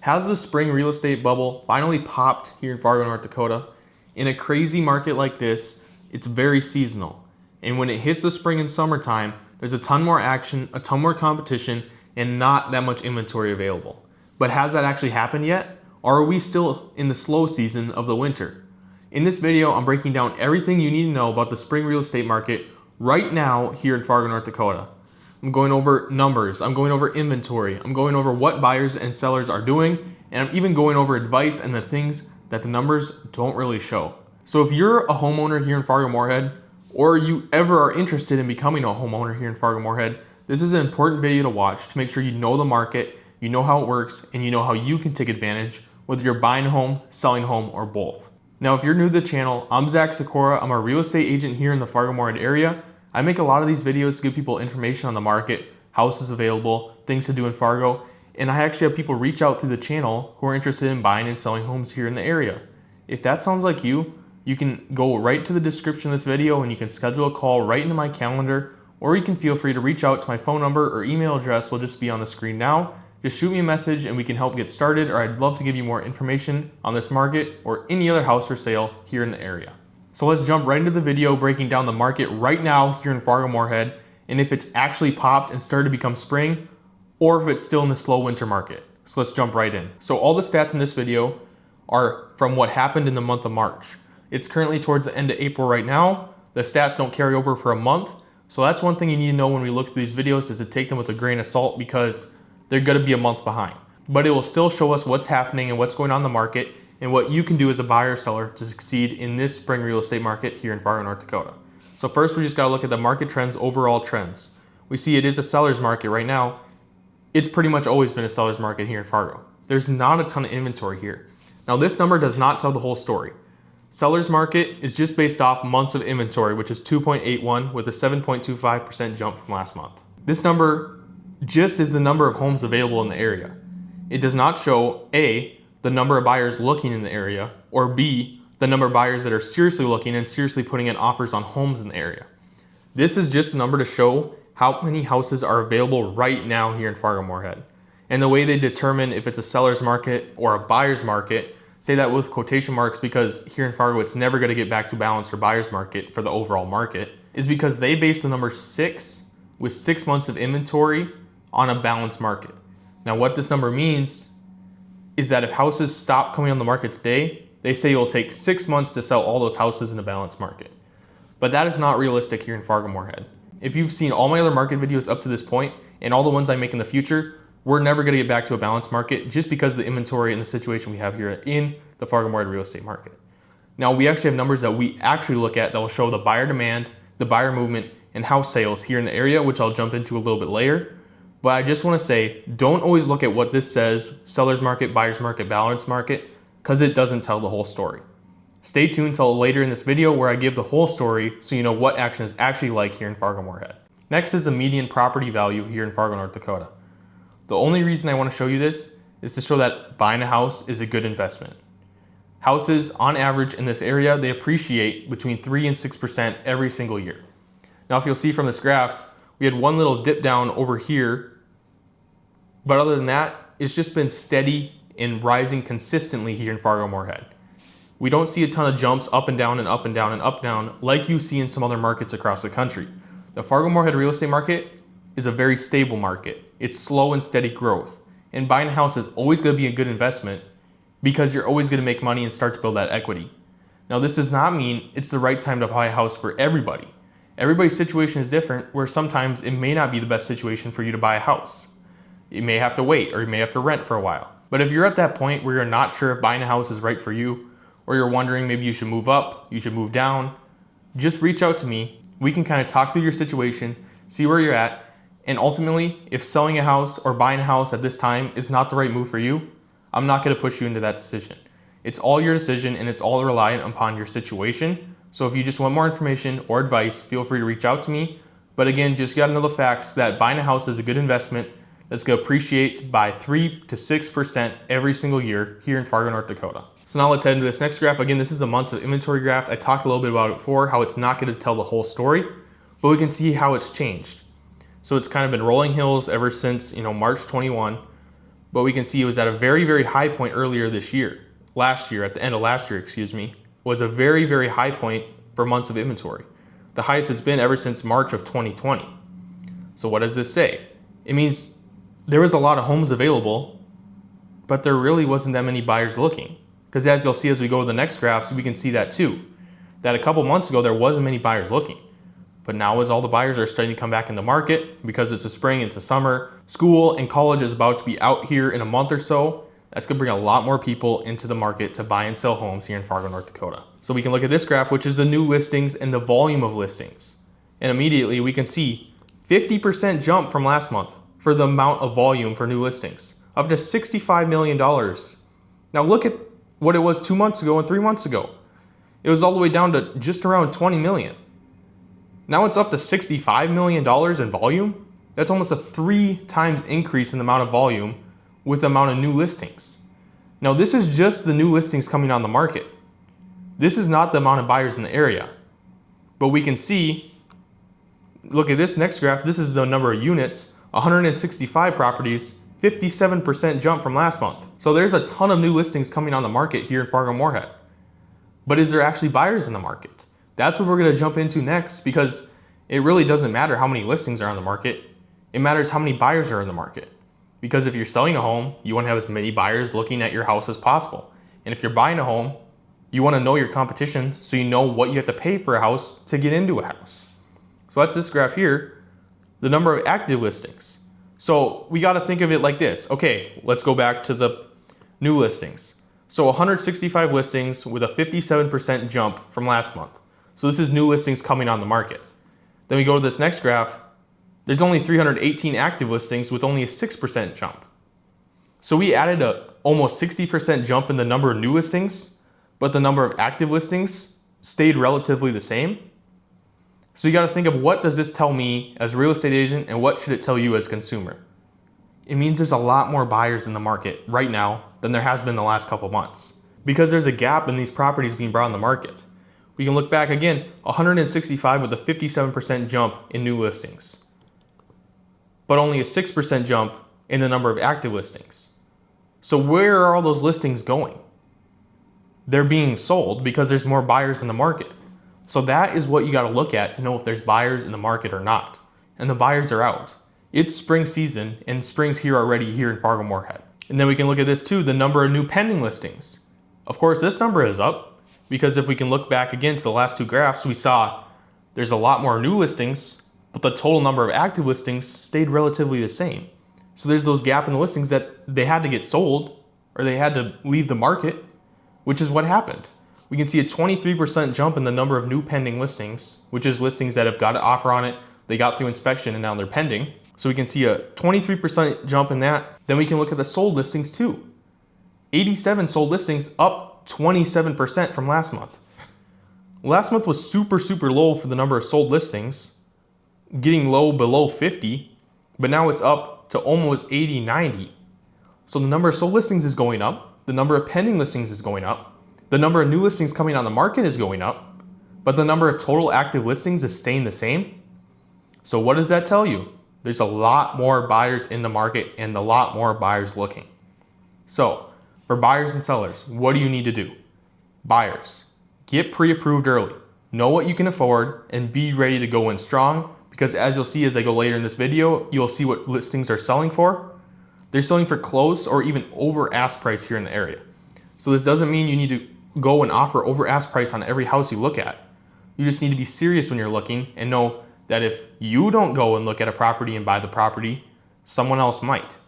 Has the spring real estate bubble finally popped here in Fargo, North Dakota? In a crazy market like this, it's very seasonal. And when it hits the spring and summertime, there's a ton more action, a ton more competition, and not that much inventory available. But has that actually happened yet? Or are we still in the slow season of the winter? In this video, I'm breaking down everything you need to know about the spring real estate market right now here in Fargo, North Dakota. I'm going over numbers, I'm going over inventory, I'm going over what buyers and sellers are doing, and I'm even going over advice and the things that the numbers don't really show. So if you're a homeowner here in Fargo-Moorhead, or you ever are interested in becoming a homeowner here in Fargo-Moorhead, this is an important video to watch to make sure you know the market, you know how it works, and you know how you can take advantage, whether you're buying a home, selling a home, or both. Now, if you're new to the channel, I'm Sykora. I'm a real estate agent here in the Fargo-Moorhead area. I make a lot of these videos to give people information on the market, houses available, things to do in Fargo, and I actually have people reach out through the channel who are interested in buying and selling homes here in the area. If that sounds like you can go right to the description of this video and you can schedule a call right into my calendar, or you can feel free to reach out to my phone number or email address will just be on the screen now. Just shoot me a message and we can help get started, or I'd love to give you more information on this market or any other house for sale here in the area. So let's jump right into the video breaking down the market right now here in Fargo-Moorhead, and if it's actually popped and started to become spring, or if it's still in the slow winter market. So let's jump right in. So all the stats in this video are from what happened in the month of March. It's currently towards the end of April right now. The stats don't carry over for a month. So that's one thing you need to know when we look through these videos, is to take them with a grain of salt, because they're gonna be a month behind. But it will still show us what's happening and what's going on in the market, and what you can do as a buyer or seller to succeed in this spring real estate market here in Fargo, North Dakota. So first, we just gotta look at the market trends, overall trends. We see it is a seller's market right now. It's pretty much always been a seller's market here in Fargo. There's not a ton of inventory here. Now, this number does not tell the whole story. Seller's market is just based off months of inventory, which is 2.81 with a 7.25% jump from last month. This number just is the number of homes available in the area. It does not show A, the number of buyers looking in the area, or B, the number of buyers that are seriously looking and seriously putting in offers on homes in the area. This is just a number to show how many houses are available right now here in Fargo-Moorhead. And the way they determine if it's a seller's market or a buyer's market, say that with quotation marks because here in Fargo it's never going to get back to balanced or buyer's market for the overall market, is because they base the number 6 with 6 months of inventory on a balanced market. Now, what this number means is that if houses stop coming on the market today, they say it will take 6 months to sell all those houses in a balanced market. But that is not realistic here in Fargo-Moorhead. If you've seen all my other market videos up to this point, and all the ones I make in the future, we're never gonna get back to a balanced market just because of the inventory and the situation we have here in the Fargo-Moorhead real estate market. Now, we actually have numbers that we actually look at that will show the buyer demand, the buyer movement, and house sales here in the area, which I'll jump into a little bit later. But I just want to say, don't always look at what this says, seller's market, buyer's market, balanced market, because it doesn't tell the whole story. Stay tuned till later in this video where I give the whole story so you know what action is actually like here in Fargo-Moorhead. Next is the median property value here in Fargo, North Dakota. The only reason I want to show you this is to show that buying a house is a good investment. Houses, on average in this area, they appreciate between 3 and 6% every single year. Now, if you'll see from this graph, we had one little dip down over here, but other than that, it's just been steady and rising consistently here in Fargo-Moorhead. We don't see a ton of jumps up and down and up and down and up and down like you see in some other markets across the country. The Fargo-Moorhead real estate market is a very stable market. It's slow and steady growth. And buying a house is always going to be a good investment because you're always going to make money and start to build that equity. Now, this does not mean it's the right time to buy a house for everybody. Everybody's situation is different, where sometimes it may not be the best situation for you to buy a house. You may have to wait, or you may have to rent for a while. But if you're at that point where you're not sure if buying a house is right for you, or you're wondering maybe you should move up, you should move down, just reach out to me. We can kind of talk through your situation, see where you're at, and ultimately, if selling a house or buying a house at this time is not the right move for you, I'm not going to push you into that decision. It's all your decision, and it's all reliant upon your situation. So if you just want more information or advice, feel free to reach out to me. But again, just got to know the facts that buying a house is a good investment that's going to appreciate by 3 to 6% every single year here in Fargo, North Dakota. So now let's head into this next graph. Again, this is the months of inventory graph. I talked a little bit about it before, how it's not going to tell the whole story, but we can see how it's changed. So it's kind of been rolling hills ever since, March 21. but we can see it was at a very, very high point earlier this year. Last year, at the end of last year, was a very, very high point for months of inventory. The highest it's been ever since March of 2020. So what does this say? It means there was a lot of homes available, but there really wasn't that many buyers looking. Because as you'll see as we go to the next graphs, we can see that too. That a couple months ago, there wasn't many buyers looking. But now as all the buyers are starting to come back in the market, because it's the spring, it's the summer, school and college is about to be out here in a month or so, that's gonna bring a lot more people into the market to buy and sell homes here in Fargo, North Dakota. So we can look at this graph, which is the new listings and the volume of listings. And immediately we can see 50% jump from last month for the amount of volume for new listings, up to $65 million. Now look at what it was 2 months ago and 3 months ago. It was all the way down to just around 20 million. Now it's up to $65 million in volume. That's almost a 3 times increase in the amount of volume with the amount of new listings. Now this is just the new listings coming on the market. This is not the amount of buyers in the area. But we can see, look at this next graph, this is the number of units, 165 properties, 57% jump from last month. So there's a ton of new listings coming on the market here in Fargo-Moorhead. But is there actually buyers in the market? That's what we're gonna jump into next, because it really doesn't matter how many listings are on the market. It matters how many buyers are in the market. Because if you're selling a home, you wanna have as many buyers looking at your house as possible. And if you're buying a home, you wanna know your competition so you know what you have to pay for a house to get into a house. So that's this graph here, the number of active listings. So we gotta think of it like this. Okay, let's go back to the new listings. So 165 listings with a 57% jump from last month. So this is new listings coming on the market. Then we go to this next graph. There's only 318 active listings with only a 6% jump. So we added a almost 60% jump in the number of new listings, but the number of active listings stayed relatively the same. So you got to think of, what does this tell me as a real estate agent and what should it tell you as a consumer? It means there's a lot more buyers in the market right now than there has been the last couple months, because there's a gap in these properties being brought on the market. We can look back again, 165 with a 57% jump in new listings, but only a 6% jump in the number of active listings. So where are all those listings going? They're being sold because there's more buyers in the market. So that is what you got to look at to know if there's buyers in the market or not. And the buyers are out. It's spring season and spring's here already here in Fargo-Moorhead. And then we can look at this too, the number of new pending listings. Of course, this number is up because if we can look back again to the last 2 graphs, we saw there's a lot more new listings, but the total number of active listings stayed relatively the same. So there's those gap in the listings that they had to get sold or they had to leave the market, which is what happened. We can see a 23% jump in the number of new pending listings, which is listings that have got an offer on it, they got through inspection and now they're pending. So we can see a 23% jump in that. Then we can look at the sold listings too. 87 sold listings, up 27% from last month. Last month was super, super low for the number of sold listings, getting low below 50, but now it's up to almost 80, 90. So the number of sold listings is going up, the number of pending listings is going up, the number of new listings coming on the market is going up, but the number of total active listings is staying the same. So what does that tell you? There's a lot more buyers in the market and a lot more buyers looking. So for buyers and sellers, what do you need to do? Buyers, get pre-approved early. Know what you can afford and be ready to go in strong, because as you'll see as I go later in this video, you'll see what listings are selling for. They're selling for close or even over ask price here in the area. So this doesn't mean you need to go and offer over ask price on every house you look at. You just need to be serious when you're looking and know that if you don't go and look at a property and buy the property, someone else might.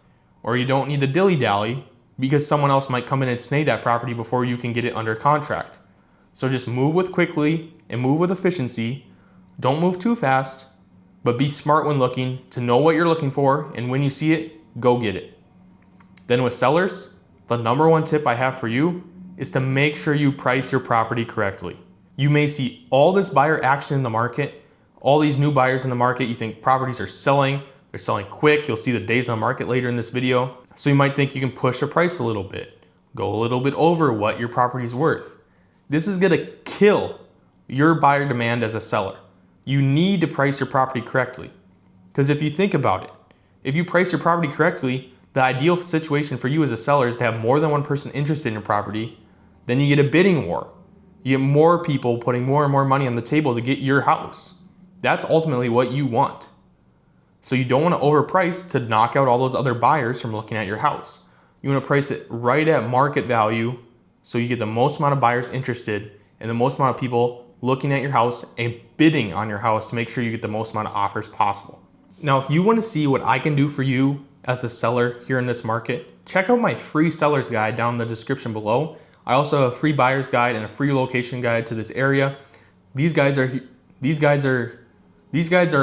Or you don't need to dilly-dally because someone else might come in and snag that property before you can get it under contract. So just move with quickly and move with efficiency. Don't move too fast, but be smart when looking to know what you're looking for, and when you see it, go get it. Then with sellers, the number 1 tip I have for you is to make sure you price your property correctly. You may see all this buyer action in the market, all these new buyers in the market. You think properties are selling, they're selling quick. You'll see the days on market later in this video. So you might think you can push the price a little bit, go a little bit over what your property is worth. This is gonna kill your buyer demand as a seller. You need to price your property correctly. Because if you think about it, if you price your property correctly, The ideal situation for you as a seller is to have more than one person interested in your property. Then you get a bidding war. You get more people putting more and more money on the table to get your house. That's ultimately what you want. So you don't want to overprice to knock out all those other buyers from looking at your house. You want to price it right at market value so you get the most amount of buyers interested and the most amount of people looking at your house and bidding on your house to make sure you get the most amount of offers possible. Now, if you want to see what I can do for you as a seller here in this market, check out my free seller's guide down in the description below. I also have a free buyer's guide and a free location guide to this area. These guides are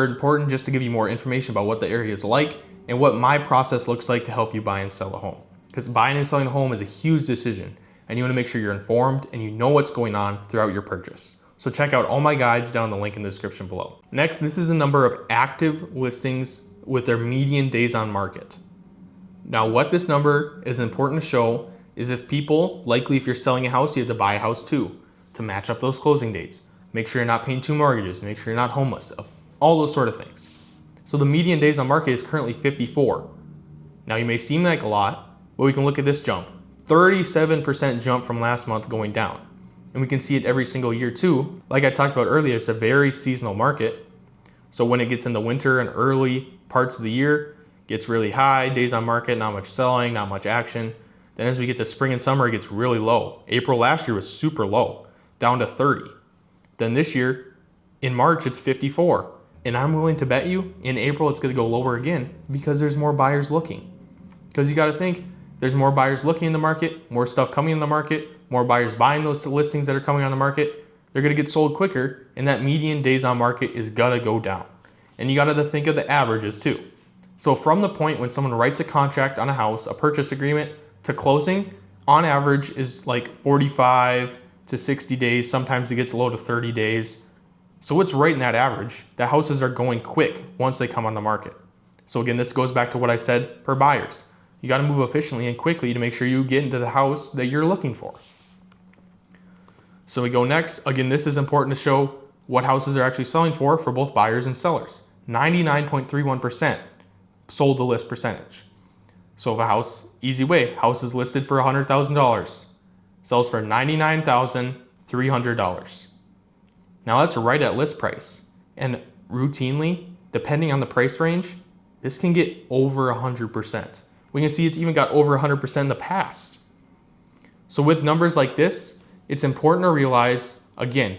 important just to give you more information about what the area is like and what my process looks like to help you buy and sell a home. Because buying and selling a home is a huge decision, and you want to make sure you're informed and you know what's going on throughout your purchase. So check out all my guides down in the link in the description below. Next, this is the number of active listings with their median days on market. Now, what this number is important to show is if people, likely if you're selling a house, you have to buy a house too, to match up those closing dates. Make sure you're not paying 2 mortgages, make sure you're not homeless, all those sort of things. So the median days on market is currently 54. Now, you may seem like a lot, but we can look at this jump. 37% jump from last month going down. And we can see it every single year too. Like I talked about earlier, it's a very seasonal market. So when it gets in the winter and early parts of the year, it gets really high, days on market, not much selling, not much action. Then as we get to spring and summer, it gets really low. April last year was super low, down to 30. Then this year, in March, it's 54. And I'm willing to bet you in April, it's gonna go lower again because there's more buyers looking. Because you gotta think, there's more buyers looking in the market, more stuff coming in the market, more buyers buying those listings that are coming on the market. They're gonna get sold quicker, and that median days on market is gonna go down. And you gotta think of the averages too. So from the point when someone writes a contract on a house, a purchase agreement, to closing, on average is like 45 to 60 days. Sometimes it gets low to 30 days. So it's right in that average. The houses are going quick once they come on the market. So again, this goes back to what I said for buyers. You got to move efficiently and quickly to make sure you get into the house that you're looking for. So we go next. Again, this is important to show what houses are actually selling for both buyers and sellers. 99.31% sold the list percentage. So if a house, easy way, house is listed for $100,000, sells for $99,300. Now that's right at list price. And routinely, depending on the price range, this can get over 100%. We can see it's even got over 100% in the past. So with numbers like this, it's important to realize, again,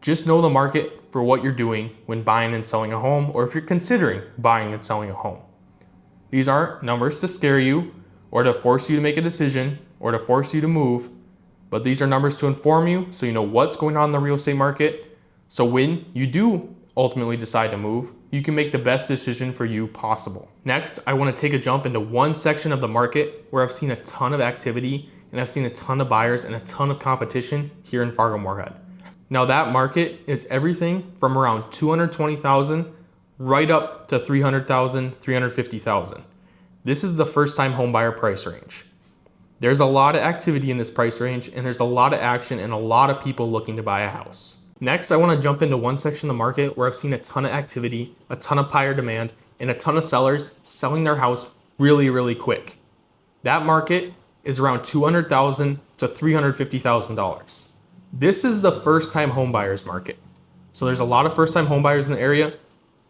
just know the market for what you're doing when buying and selling a home, or if you're considering buying and selling a home. These aren't numbers to scare you or to force you to make a decision or to force you to move, but these are numbers to inform you so you know what's going on in the real estate market. So when you do ultimately decide to move, you can make the best decision for you possible. Next, I want to take a jump into one section of the market where I've seen a ton of activity and I've seen a ton of buyers and a ton of competition here in Fargo-Moorhead. Now that market is everything from around 220,000 right up to 300,000, 350,000. This is the first time home buyer price range. There's a lot of activity in this price range and there's a lot of action and a lot of people looking to buy a house. Next, I want to jump into one section of the market where I've seen a ton of activity, a ton of buyer demand, and a ton of sellers selling their house really, really quick. That market is around $200,000 to $350,000. This is the first time home buyers market. So there's a lot of first time home buyers in the area,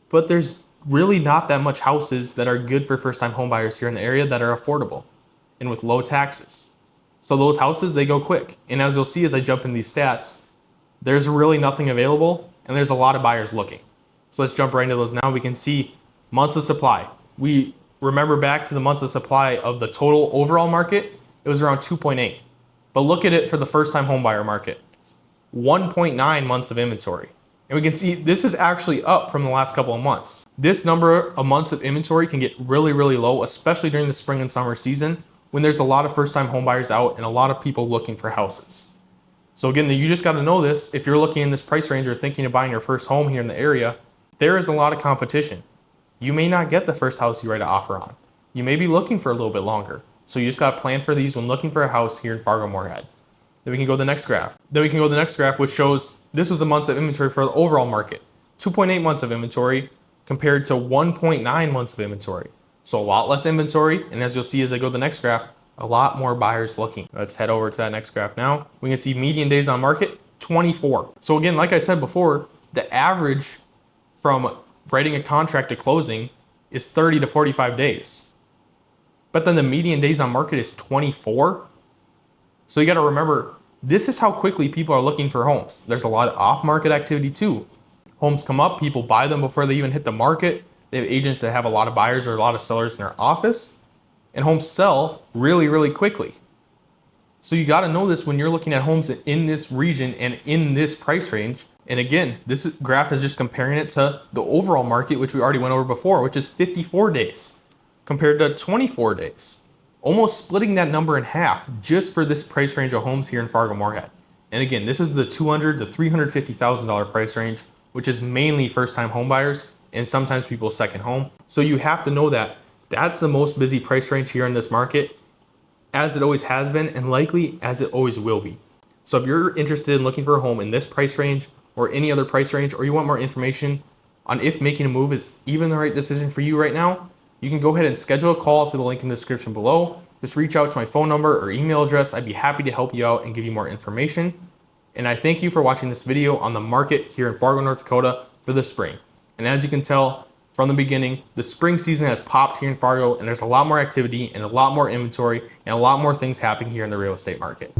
but there's really not that much houses that are good for first time home buyers here in the area that are affordable and with low taxes. So those houses, they go quick. And as you'll see as I jump into these stats, there's really nothing available and there's a lot of buyers looking. So let's jump right into those now. We can see months of supply. We remember back to the months of supply of the total overall market, it was around 2.8. But look at it for the first time home buyer market, 1.9 months of inventory. And we can see this is actually up from the last couple of months. This number of months of inventory can get really, really low, especially during the spring and summer season when there's a lot of first time home buyers out and a lot of people looking for houses. So again, you just got to know this. If you're looking in this price range or thinking of buying your first home here in the area, there is a lot of competition. You may not get the first house you write an offer on. You may be looking for a little bit longer. So you just got to plan for these when looking for a house here in Fargo-Moorhead. Then we can go to the next graph. Which shows this was the months of inventory for the overall market. 2.8 months of inventory compared to 1.9 months of inventory. So a lot less inventory, and as you'll see as I go to the next graph, a lot more buyers looking. Let's head over to that next graph now. We can see median days on market, 24. So again, like I said before, the average from writing a contract to closing is 30 to 45 days. But then the median days on market is 24. So you got to remember, this is how quickly people are looking for homes. There's a lot of off-market activity too. Homes come up, people buy them before they even hit the market. They have agents that have a lot of buyers or a lot of sellers in their office, and homes sell really, really quickly. So you got to know this when you're looking at homes in this region and in this price range. And again, this graph is just comparing it to the overall market, which we already went over before, which is 54 days compared to 24 days. Almost splitting that number in half just for this price range of homes here in Fargo-Moorhead. And again, this is the $200,000 to $350,000 price range, which is mainly first-time home buyers and sometimes people's second home. So you have to know that that's the most busy price range here in this market, as it always has been and likely as it always will be. So if you're interested in looking for a home in this price range or any other price range, or you want more information on if making a move is even the right decision for you right now, you can go ahead and schedule a call through the link in the description below. Just reach out to my phone number or email address. I'd be happy to help you out and give you more information. And I thank you for watching this video on the market here in Fargo, North Dakota for the spring. And as you can tell from the beginning, the spring season has popped here in Fargo, and there's a lot more activity and a lot more inventory and a lot more things happening here in the real estate market.